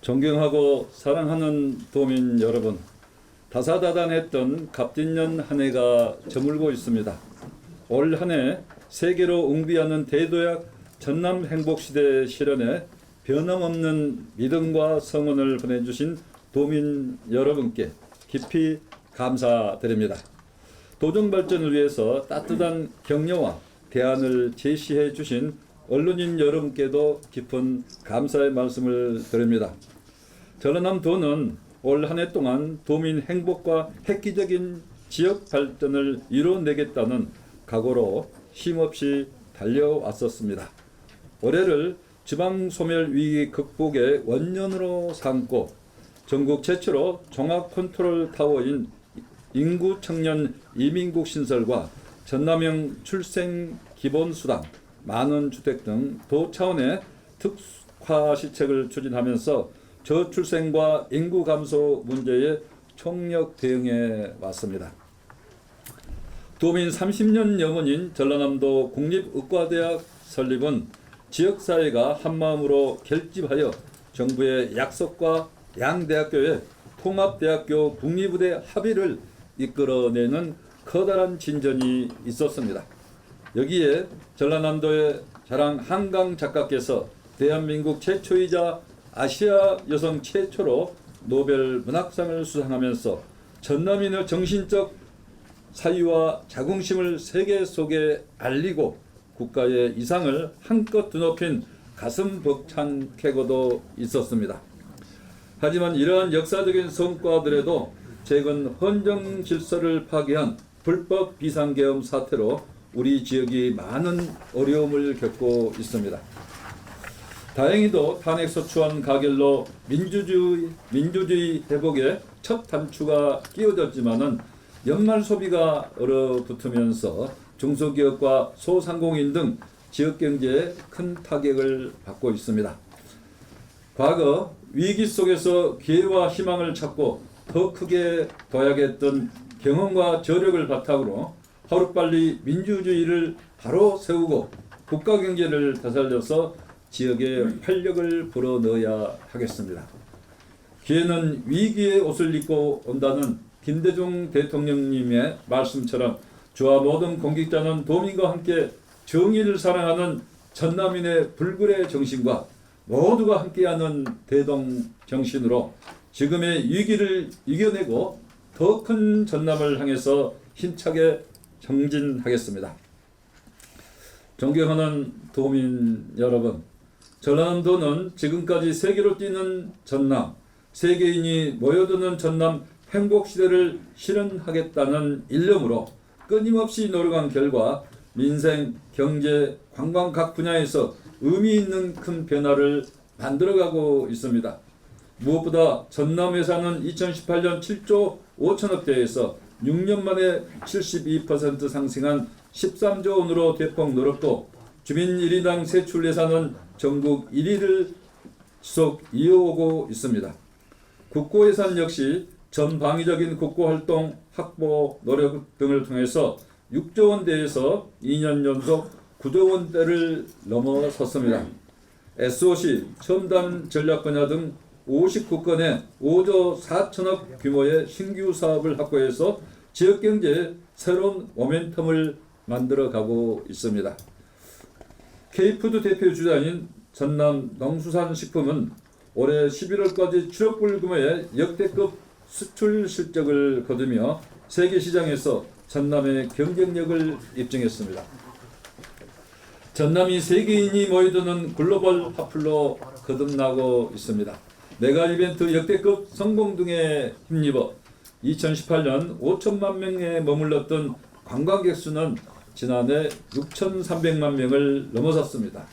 존경하고 사랑하는 도민 여러분, 다사다난했던 갑진년 한 해가 저물고 있습니다. 올 한 해 세계로 응비하는 대도약 전남 행복시대 실현에 변함없는 믿음과 성원을 보내주신 도민 여러분께 깊이 감사드립니다. 도정 발전을 위해서 따뜻한 격려와 대안을 제시해 주신 언론인 여러분께도 깊은 감사의 말씀을 드립니다. 전라남도는 올 한 해 동안 도민 행복과 획기적인 지역 발전을 이뤄내겠다는 각오로 쉼없이 달려왔었습니다. 올해를 지방소멸 위기 극복의 원년으로 삼고 전국 최초로 종합 컨트롤 타워인 인구 청년 이민국 신설과 전남형 출생 기본수당, 만원 주택 등 도 차원의 특화 시책을 추진하면서 저출생과 인구 감소 문제에 총력 대응해 왔습니다. 도민 30년 영원인 전라남도 국립의과대학 설립은 지역사회가 한마음으로 결집하여 정부의 약속과 양대학교의 통합대학교 국립의대 합의를 이끌어내는 커다란 진전이 있었습니다. 여기에 전라남도의 자랑 한강 작가께서 대한민국 최초이자 아시아 여성 최초로 노벨 문학상을 수상하면서 전남인의 정신적 사유와 자긍심을 세계 속에 알리고 국가의 이상을 한껏 드높인 가슴 벅찬 쾌거도 있었습니다. 하지만 이러한 역사적인 성과들에도 최근 헌정 질서를 파괴한 불법 비상계엄 사태로 우리 지역이 많은 어려움을 겪고 있습니다. 다행히도 탄핵소추안 가결로 민주주의 회복에 첫 단추가 끼워졌지만은 연말 소비가 얼어붙으면서 중소기업과 소상공인 등 지역경제에 큰 타격을 받고 있습니다. 과거 위기 속에서 기회와 희망을 찾고 더 크게 도약했던 경험과 저력을 바탕으로 하루빨리 민주주의를 바로 세우고 국가경제를 되살려서 지역에 활력을 불어넣어야 하겠습니다. 기회는 위기의 옷을 입고 온다는 김대중 대통령님의 말씀처럼 주와 모든 공직자는 도민과 함께 정의를 사랑하는 전남인의 불굴의 정신과 모두가 함께하는 대동 정신으로 지금의 위기를 이겨내고 더 큰 전남을 향해서 힘차게 정진하겠습니다. 존경하는 도민 여러분, 전라남도는 지금까지 세계로 뛰는 전남, 세계인이 모여드는 전남 행복시대를 실현하겠다는 일념으로 끊임없이 노력한 결과 민생, 경제, 관광 각 분야에서 의미 있는 큰 변화를 만들어가고 있습니다. 무엇보다 전남회사는 2018년 7조 5천억대에서 6년 만에 72% 상승한 13조 원으로 대폭 늘었고 주민 1인당 세출 예산은 전국 1위를 지속 이어오고 있습니다. 국고 예산 역시 전방위적인 국고활동 확보 노력 등을 통해서 6조 원대에서 2년 연속 9조 원대를 넘어섰습니다. SOC, 첨단 전략 분야 등 59건의 5조 4천억 규모의 신규 사업을 확보해서 지역경제에 새로운 모멘텀을 만들어가고 있습니다. K푸드 대표 주자인 전남 농수산식품은 올해 11월까지 7억 불 규모의 역대급 수출 실적을 거두며 세계 시장에서 전남의 경쟁력을 입증했습니다. 전남이 세계인이 모여드는 글로벌 핫플로 거듭나고 있습니다. 메가 이벤트 역대급 성공 등에 힘입어 2018년 5천만 명에 머물렀던 관광객 수는 지난해 6,300만 명을 넘어섰습니다.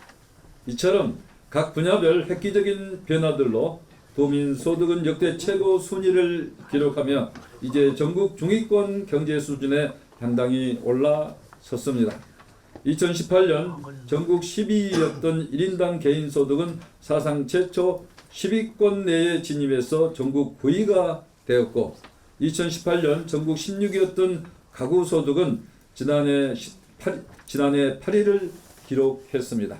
이처럼 각 분야별 획기적인 변화들로 도민 소득은 역대 최고 순위를 기록하며 이제 전국 중위권 경제 수준에 당당히 올라섰습니다. 2018년 전국 10위였던 1인당 개인 소득은 사상 최초 10위권 내에 진입해서 전국 9위가 되었고 2018년 전국 16위였던 가구 소득은 지난해 8위를 기록했습니다.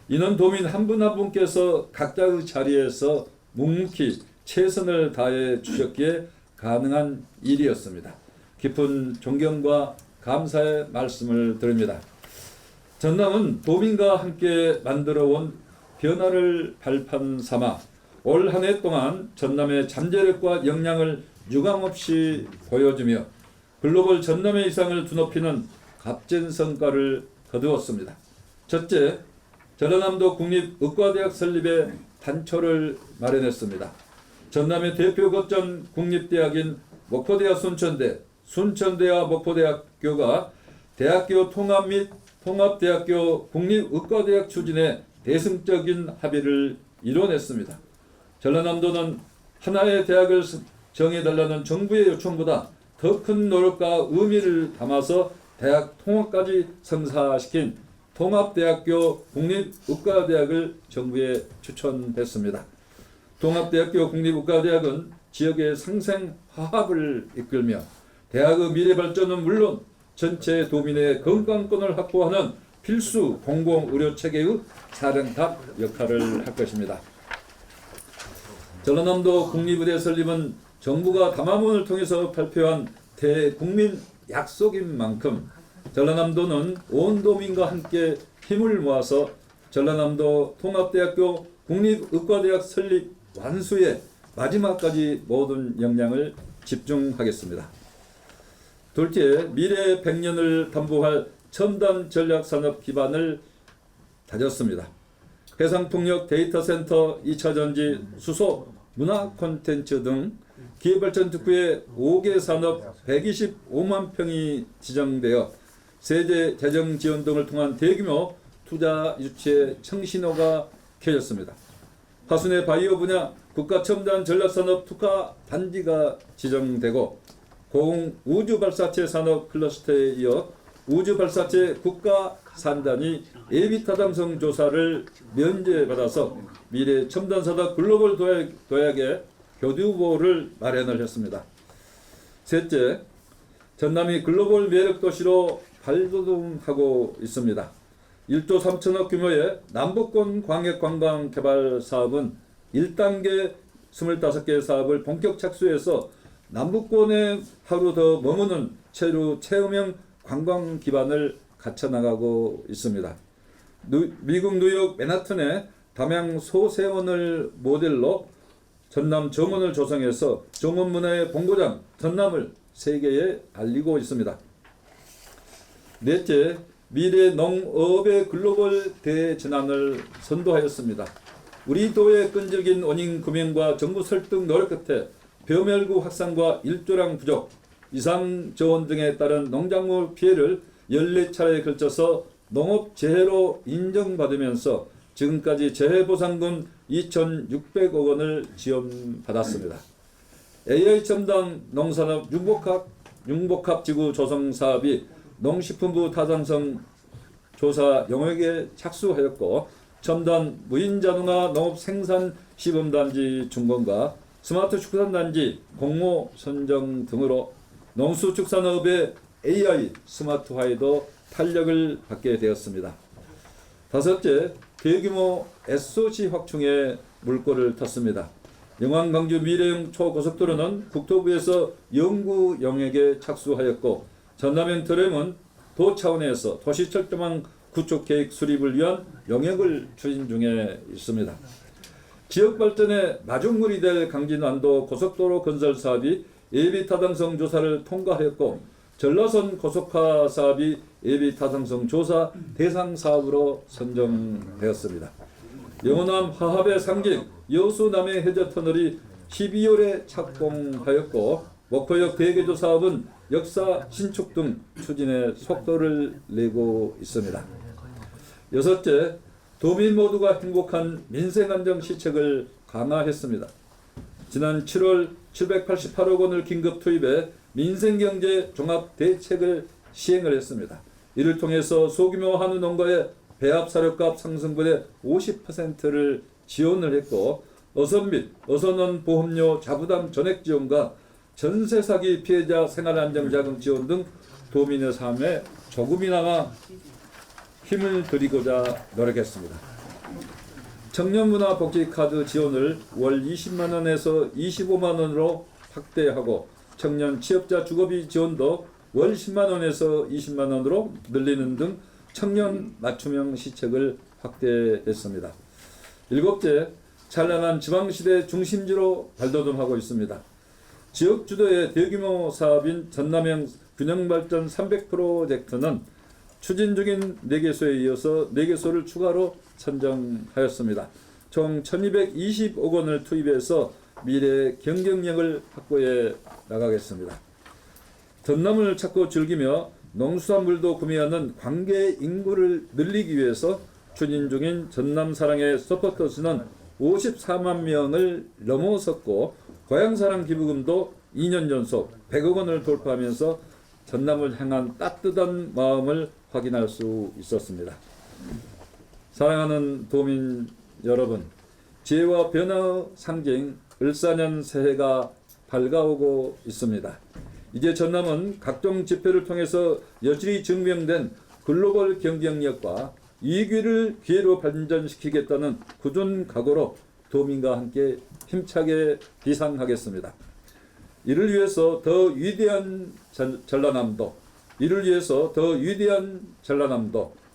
이는 도민 한 분 한 분께서 각자의 자리에서 묵묵히 최선을 다해 주셨기에 가능한 일이었습니다. 깊은 존경과 감사의 말씀을 드립니다. 전남은 도민과 함께 만들어온 변화를 발판 삼아 올 한 해 동안 전남의 잠재력과 역량을 유감없이 보여주며 글로벌 전남의 이상을 드높이는 값진 성과를 거두었습니다. 첫째, 전라남도 국립의과대학 설립에 단초를 마련했습니다. 전남의 대표 거점 국립대학인 목포대와 순천대, 순천대와 목포대학교가 대학교 통합 및 통합대학교 국립의과대학 추진에 대승적인 합의를 이뤄냈습니다. 전라남도는 하나의 대학을 정해달라는 정부의 요청보다 더 큰 노력과 의미를 담아서 대학 통합까지 성사시킨 통합대학교 국립의과대학을 정부에 추천했습니다. 통합대학교 국립의과대학은 지역의 상생 화합을 이끌며 대학의 미래 발전은 물론 전체 도민의 건강권을 확보하는 필수 공공의료체계의 사령탑 역할을 할 것입니다. 전라남도 국립의대 설립은 정부가 담화문을 통해서 발표한 대국민 약속인 만큼 전라남도는 온 도민과 함께 힘을 모아서 전라남도 통합대학교 국립의과대학 설립 완수에 마지막까지 모든 역량을 집중하겠습니다. 둘째, 미래 100년을 담보할 첨단 전략산업 기반을 다졌습니다. 해상풍력 데이터센터, 2차전지, 수소, 문화 콘텐츠 등 기회발전 특구에 5개 산업 125만 평이 지정되어 세제 재정 지원 등을 통한 대규모 투자 유치의 청신호가 켜졌습니다. 화순의 바이오 분야 국가 첨단 전략산업 특화 단지가 지정되고 공 우주발사체 산업 클러스터에 이어 우주발사체 국가 산단이 예비타당성 조사를 면제받아서 미래 첨단산업 글로벌 도약의 교두보를 마련을 했습니다. 셋째, 전남이 글로벌 매력도시로 발돋움하고 있습니다. 1조 3천억 규모의 남북권 광역관광 개발 사업은 1단계 25개 사업을 본격 착수해서 남북권에 하루 더 머무는 체험형 관광 기반을 갖춰나가고 있습니다. 미국 뉴욕 맨하튼의 담양 소세원을 모델로 전남 정원을 조성해서 정원 문화의 본고장 전남을 세계에 알리고 있습니다. 넷째, 미래 농업의 글로벌 대전환을 선도하였습니다. 우리 도의 끈질긴 원인 규명과 정부 설득 노력 끝에 벼멸구 확산과 일조량 부족, 이상 저온 등에 따른 농작물 피해를 14차례에 걸쳐서 농업재해로 인정받으면서 지금까지 재해보상금 2,600억 원을 지원받았습니다. AI 첨단 농산업 융복합지구 조성 사업이 농식품부 타당성 조사 영역에 착수하였고 첨단 무인자동화 농업 생산 시범단지 준공과 스마트 축산단지 공모 선정 등으로 농수축산업의 AI 스마트화에도 탄력을 받게 되었습니다. 다섯째, 대규모 SOC 확충에 물꼬를 텄습니다. 영광 광주 미래형 초고속도로는 국토부에서 연구 영역에 착수하였고 전남행 트램은 도 차원에서 도시철도망 구축 계획 수립을 위한 영역을 추진 중에 있습니다. 지역 발전의 마중물이 될 강진안도 고속도로 건설 사업이 예비타당성 조사를 통과하였고 전라선 고속화 사업이 예비타당성 조사 대상 사업으로 선정되었습니다. 영호남 화합의 상징 여수남해 해저 터널이 12월에 착공하였고 목포역 대개조 사업은 역사 신축 등 추진에 속도를 내고 있습니다. 여섯째, 도민 모두가 행복한 민생안정 시책을 강화했습니다. 지난 7월 788억 원을 긴급 투입해 민생경제 종합대책을 시행을 했습니다. 이를 통해서 소규모 한우 농가의 배합 사료값 상승분의 50%를 지원을 했고 어선 및 어선원 보험료 자부담 전액 지원과 전세 사기 피해자 생활안정자금 지원 등 도민의 삶에 조금이나마 힘을 드리고자 노력했습니다. 청년문화복지카드 지원을 월 20만 원에서 25만 원으로 확대하고 청년 취업자 주거비 지원도 월 10만 원에서 20만 원으로 늘리는 등 청년 맞춤형 시책을 확대했습니다. 일곱째, 찬란한 지방시대 중심지로 발돋움하고 있습니다. 지역 주도의 대규모 사업인 전남형 균형발전 300 프로젝트는 추진 중인 4개소에 이어서 4개소를 추가로 선정하였습니다. 총 1220억 원을 투입해서 미래 경쟁력을 확보해 나가겠습니다. 전남을 찾고 즐기며 농수산물도 구매하는 관계 인구를 늘리기 위해서 추진 중인 전남 사랑의 서포터즈는 54만 명을 넘어섰고 고향사랑 기부금도 2년 연속 100억 원을 돌파하면서 전남을 향한 따뜻한 마음을 확인할 수 있었습니다. 사랑하는 도민 여러분, 지혜와 변화의 상징 을사년 새해가 밝아오고 있습니다. 이제 전남은 각종 집회를 통해서 여실히 증명된 글로벌 경쟁력과 이익을 기회로 발전시키겠다는 굳은 각오로 도민과 함께 힘차게 비상하겠습니다. 이를 위해서 더 위대한 전라남도,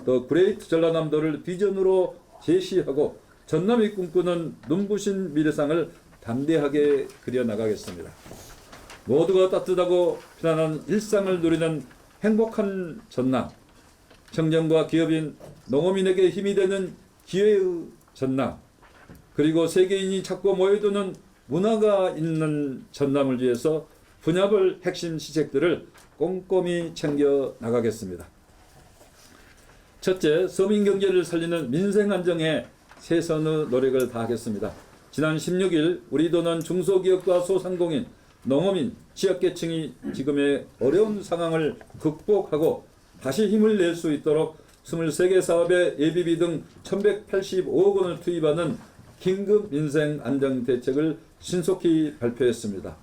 더 그레이트 전라남도를 비전으로 제시하고 전남이 꿈꾸는 눈부신 미래상을 담대하게 그려나가겠습니다. 모두가 따뜻하고 편안한 일상을 누리는 행복한 전남, 청년과 기업인, 농어민에게 힘이 되는 기회의 전남, 그리고 세계인이 찾고 모여드는 문화가 있는 전남을 위해서 분야별 핵심 시책들을 꼼꼼히 챙겨 나가겠습니다. 첫째, 서민 경제를 살리는 민생 안정에 최선의 노력을 다하겠습니다. 지난 16일 우리 도는 중소기업과 소상공인, 농어민, 취약계층이 지금의 어려운 상황을 극복하고 다시 힘을 낼 수 있도록 23개 사업에 예비비 등 1185억 원을 투입하는 긴급 민생 안정 대책을 신속히 발표했습니다.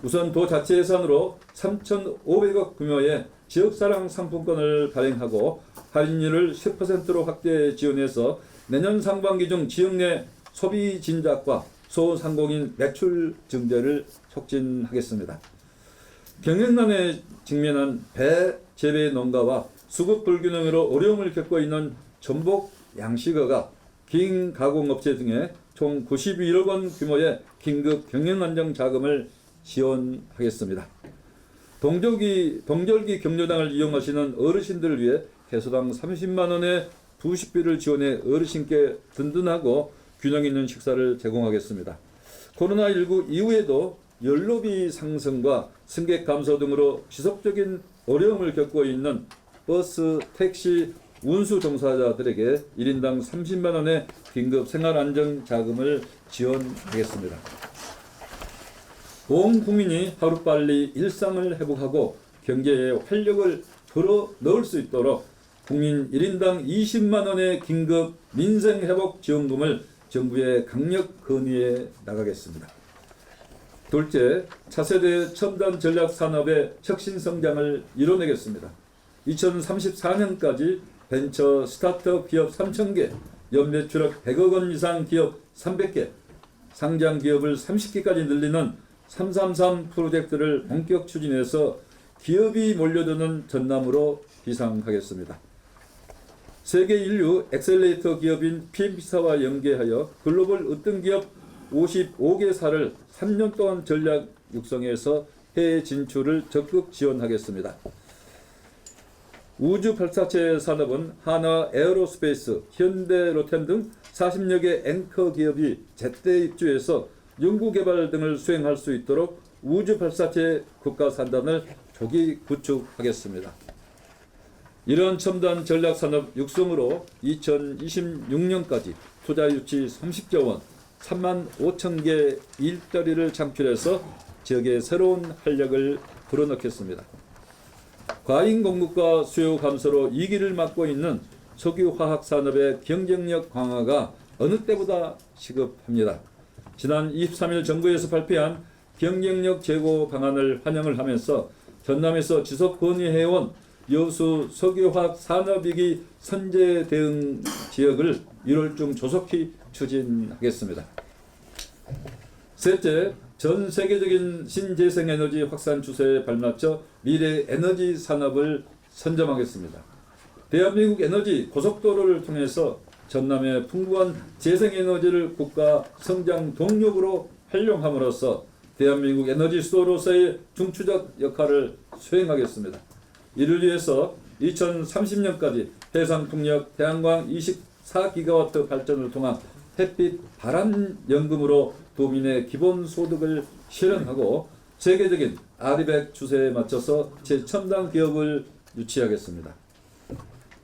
우선 도 자체 예산으로 3,500억 규모의 지역사랑 상품권을 발행하고 할인율을 10%로 확대 지원해서 내년 상반기 중 지역 내 소비 진작과 소상공인 매출 증대를 촉진하겠습니다. 경영난에 직면한 배 재배 농가와 수급 불균형으로 어려움을 겪고 있는 전복 양식어가 긴 가공업체 등에 총 91억 원 규모의 긴급 경영안정 자금을 지원하겠습니다. 동절기 격려당을 이용하시는 어르신들을 위해 개소당 30만 원의 부식비를 지원해 어르신께 든든하고 균형 있는 식사를 제공하겠습니다. 코로나19 이후에도 연료비 상승과 승객 감소 등으로 지속적인 어려움을 겪고 있는 버스, 택시, 운수 종사자들에게 1인당 30만 원의 긴급 생활안정자금을 지원하겠습니다. 온 국민이 하루빨리 일상을 회복하고 경제에 활력을 불어넣을 수 있도록 국민 1인당 20만 원의 긴급 민생회복 지원금을 정부에 강력 건의해 나가겠습니다. 둘째, 차세대 첨단 전략 산업의 혁신 성장을 이뤄내겠습니다. 2034년까지 벤처 스타트업 기업 3,000개, 연매출액 100억 원 이상 기업 300개, 상장 기업을 30개까지 늘리는 333 프로젝트를 본격 추진해서 기업이 몰려드는 전남으로 비상하겠습니다. 세계 인류 엑셀레이터 기업인 PMP사와 연계하여 글로벌 으뜸 기업 55개사를 3년 동안 전략 육성해서 해외 진출을 적극 지원하겠습니다. 우주 발사체 산업은 하나 에어로스페이스, 현대 로템 등 40여 개 앵커 기업이 제때 입주해서 연구개발 등을 수행할 수 있도록 우주 발사체 국가 산단을 조기 구축하겠습니다. 이런 첨단 전략 산업 육성으로 2026년까지 투자 유치 30조 원, 3만 5천 개 일자리를 창출해서 지역에 새로운 활력을 불어넣겠습니다. 과잉 공급과 수요 감소로 위기를 맞고 있는 석유화학 산업의 경쟁력 강화가 어느 때보다 시급합니다. 지난 23일 정부에서 발표한 경쟁력 제고 방안을 환영을 하면서 전남에서 지속 건의해온 여수 석유화학 산업위기 선제 대응 지역을 1월 중 조속히 추진하겠습니다. 셋째, 전 세계적인 신재생에너지 확산 추세에 발맞춰 미래 에너지 산업을 선점하겠습니다. 대한민국 에너지 고속도로를 통해서 전남의 풍부한 재생에너지를 국가 성장 동력으로 활용함으로써 대한민국 에너지 수도로서의 중추적 역할을 수행하겠습니다. 이를 위해서 2030년까지 해상풍력 태양광 24기가와트 발전을 통한 햇빛 발안연금으로 도민의 기본소득을 실현하고 세계적인 RE100 추세에 맞춰서 최첨단 기업을 유치하겠습니다.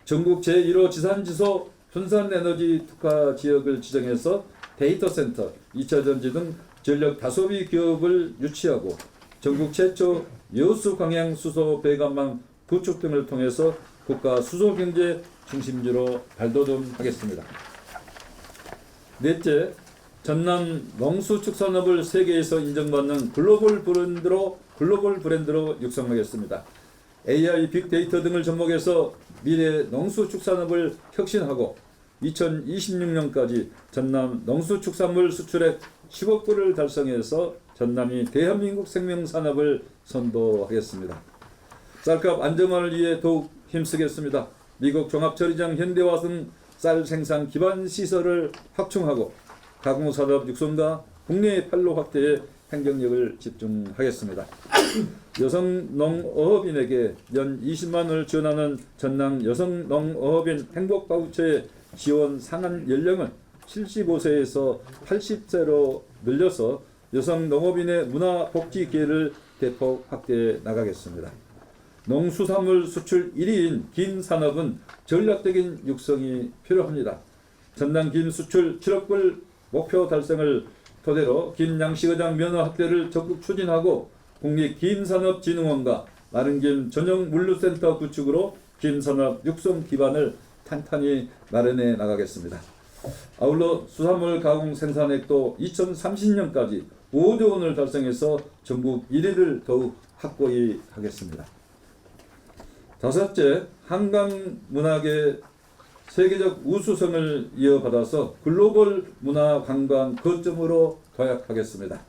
전국 제1호 지산지소 분산에너지 특화 지역을 지정해서 데이터센터, 2차전지 등 전력 다소비 기업을 유치하고 전국 최초 여수 광양 수소 배관망 구축 등을 통해서 국가 수소 경제 중심지로 발돋움하겠습니다. 넷째, 전남 농수축산업을 세계에서 인정받는 글로벌 브랜드로 육성하겠습니다. AI, 빅데이터 등을 접목해서 미래 농수축산업을 혁신하고 2026년까지 전남 농수축산물 수출액 10억 불을 달성해서 전남이 대한민국 생명산업을 선도하겠습니다. 쌀값 안정화를 위해 더욱 힘쓰겠습니다. 미국 종합처리장 현대화 등 쌀 생산 기반 시설을 확충하고 가공산업 육성과 국내 판로 확대에 행정력을 집중하겠습니다. 여성농어업인에게 연 20만 원을 지원하는 전남 여성농어업인 행복바우처의 지원 상한 연령은 75세에서 80세로 늘려서 여성농업인의 문화복지 기회를 대폭 확대해 나가겠습니다. 농수산물 수출 1위인 긴 산업은 전략적인 육성이 필요합니다. 전남 긴 수출 7억 불 목표 달성을 토대로 긴 양식어장 면허 확대를 적극 추진하고 국립긴산업진흥원과 마른김 전용 물류센터 구축으로 긴산업 육성 기반을 탄탄히 마련해 나가겠습니다. 아울러 수산물 가공 생산액도 2030년까지 5조 원을 달성해서 전국 1위를 더욱 확고히 하겠습니다. 다섯째, 한강 문학의 세계적 우수성을 이어받아서 글로벌 문화 관광 거점으로 도약하겠습니다.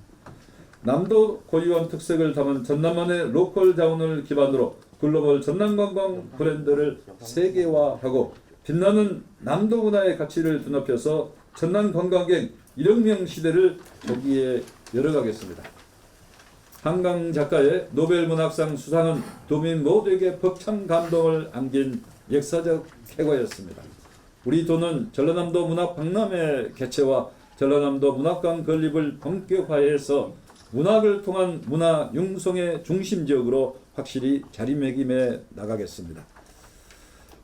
남도 고유한 특색을 담은 전남만의 로컬 자원을 기반으로 글로벌 전남관광 브랜드를 세계화하고 빛나는 남도 문화의 가치를 드높여서 전남 관광객 1억 명 시대를 조기에 열어가겠습니다. 한강 작가의 노벨 문학상 수상은 도민 모두에게 벅찬 감동을 안긴 역사적 쾌거였습니다. 우리 도는 전라남도 문학박람회 개최와 전라남도 문학관 건립을 본격화해서 문학을 통한 문화 융성의 중심지역으로 확실히 자리매김해 나가겠습니다.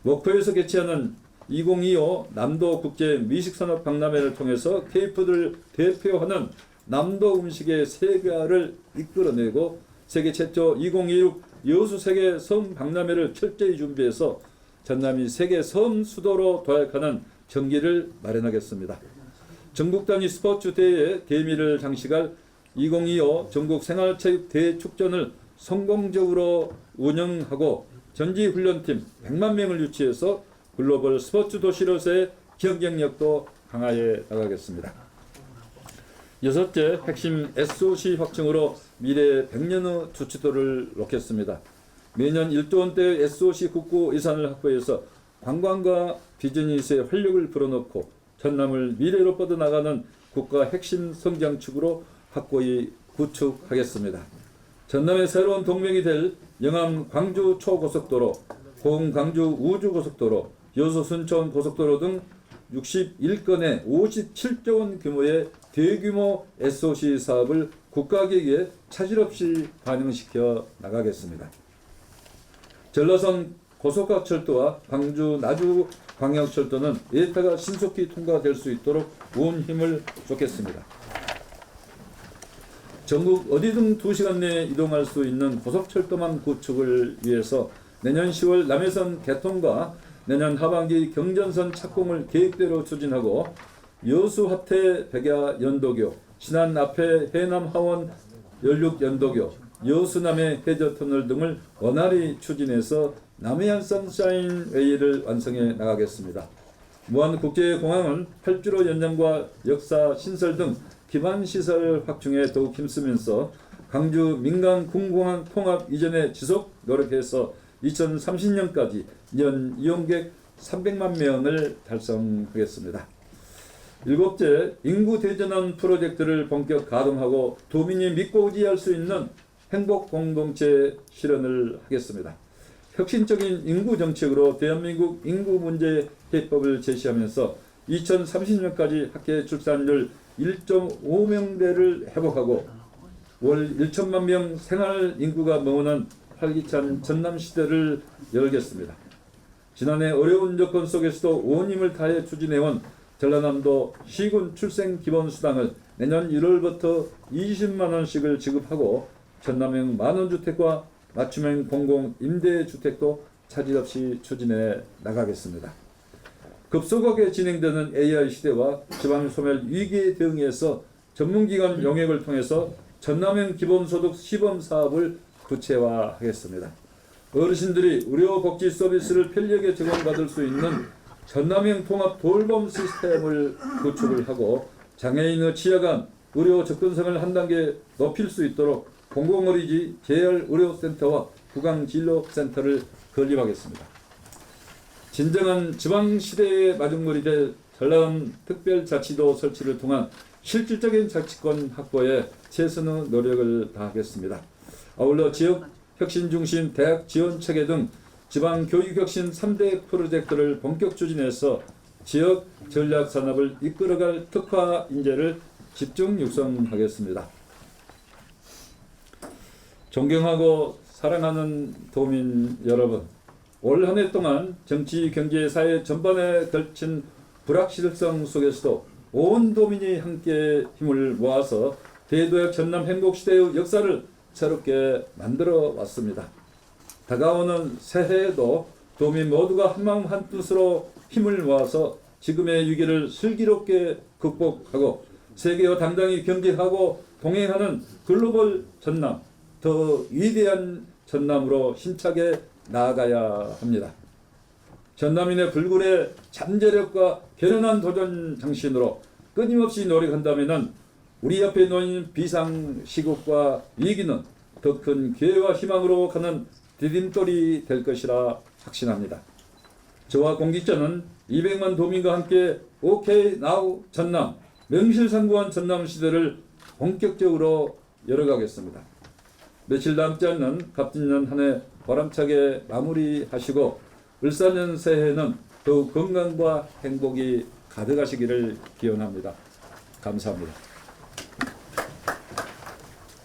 목포에서 개최하는 2025 남도 국제 미식산업 박람회를 통해서 케이푸드를 대표하는 남도 음식의 세계화를 이끌어내고 세계 최초 2026 여수 세계 섬 박람회를 철저히 준비해서 전남이 세계 섬 수도로 도약하는 전기를 마련하겠습니다. 전국 단위 스포츠 대회 대미를 장식할 2025 전국 생활체육 대축전을 성공적으로 운영하고 전지훈련팀 100만 명을 유치해서 글로벌 스포츠 도시로서의 경쟁력도 강화해 나가겠습니다. 여섯째, 핵심 SOC 확충으로 미래 100년의 주치도를 놓겠습니다. 매년 1조 원대의 SOC 국고 예산을 확보해서 관광과 비즈니스에 활력을 불어넣고 전남을 미래로 뻗어나가는 국가 핵심 성장축으로 확고히 구축하겠습니다. 전남의 새로운 동맹이 될 영암 광주 초고속도로, 고흥 광주 우주고속도로, 여수 순천 고속도로 등 61건의 57조 원 규모의 대규모 SOC 사업을 국가기획에 차질 없이 반영시켜 나가겠습니다. 전라선 고속화철도와 광주 나주 광역철도는 예타가 신속히 통과될 수 있도록 온 힘을 쏟겠습니다. 전국 어디든 2시간 내에 이동할 수 있는 고속철도망 구축을 위해서 내년 10월 남해선 개통과 내년 하반기 경전선 착공을 계획대로 추진하고 여수 화태 백야 연도교, 신안 앞에 해남 하원 연륙 연도교, 여수 남해 해저터널 등을 원활히 추진해서 남해안 선샤인 웨이를 완성해 나가겠습니다. 무안국제공항은 8주로 연장과 역사 신설 등 기반시설 확충에 더욱 힘쓰면서 광주 민간 군공항 통합 이전에 지속 노력해서 2030년까지 연 이용객 300만 명을 달성하겠습니다. 일곱째, 인구 대전환 프로젝트를 본격 가동하고 도민이 믿고 의지할 수 있는 행복 공동체 실현을 하겠습니다. 혁신적인 인구 정책으로 대한민국 인구 문제 해법을 제시하면서 2030년까지 학계 출산율 1.5명대를 회복하고 월 1천만 명 생활 인구가 넘어는 활기찬 전남 시대를 열겠습니다. 지난해 어려운 여건 속에서도 온 힘을 다해 추진해온 전라남도 시군 출생 기본수당을 내년 1월부터 20만 원씩을 지급하고 전남형 만원주택과 맞춤형 공공 임대주택도 차질 없이 추진해 나가겠습니다. 급속하게 진행되는 AI 시대와 지방 소멸 위기에 대응해서 전문기관 용역을 통해서 전남형 기본소득 시범 사업을 구체화하겠습니다. 어르신들이 의료복지 서비스를 편리하게 제공받을 수 있는 전남형 통합 돌봄 시스템을 구축을 하고 장애인의 치아 간 의료 접근성을 한 단계 높일 수 있도록 공공어린이집 계열의료센터와 구강진료센터를 건립하겠습니다. 진정한 지방시대의 마중물이 될 전남특별자치도 설치를 통한 실질적인 자치권 확보에 최선의 노력을 다하겠습니다. 아울러 지역혁신 중심 대학 지원체계 등 지방교육혁신 3대 프로젝트를 본격 추진해서 지역 전략산업을 이끌어갈 특화 인재를 집중 육성하겠습니다. 존경하고 사랑하는 도민 여러분, 올 한 해 동안 정치, 경제, 사회 전반에 걸친 불확실성 속에서도 온 도민이 함께 힘을 모아서 대도약 전남 행복시대의 역사를 새롭게 만들어 왔습니다. 다가오는 새해에도 도민 모두가 한마음 한뜻으로 힘을 모아서 지금의 위기를 슬기롭게 극복하고 세계와 당당히 경쟁하고 동행하는 글로벌 전남, 더 위대한 전남으로 힘차게 나아가야 합니다. 전남인의 불굴의 잠재력과 결연한 도전 정신으로 끊임없이 노력한다면 우리 앞에 놓인 비상시국과 위기는 더 큰 기회와 희망으로 가는 디딤돌이 될 것이라 확신합니다. 저와 공직자는 200만 도민과 함께 OK Now 전남, 명실상부한 전남 시대를 본격적으로 열어가겠습니다. 며칠 남지 않는 갑진년 한 해 보람차게 마무리하시고 을사년 새해에는 더욱 건강과 행복이 가득하시기를 기원합니다. 감사합니다.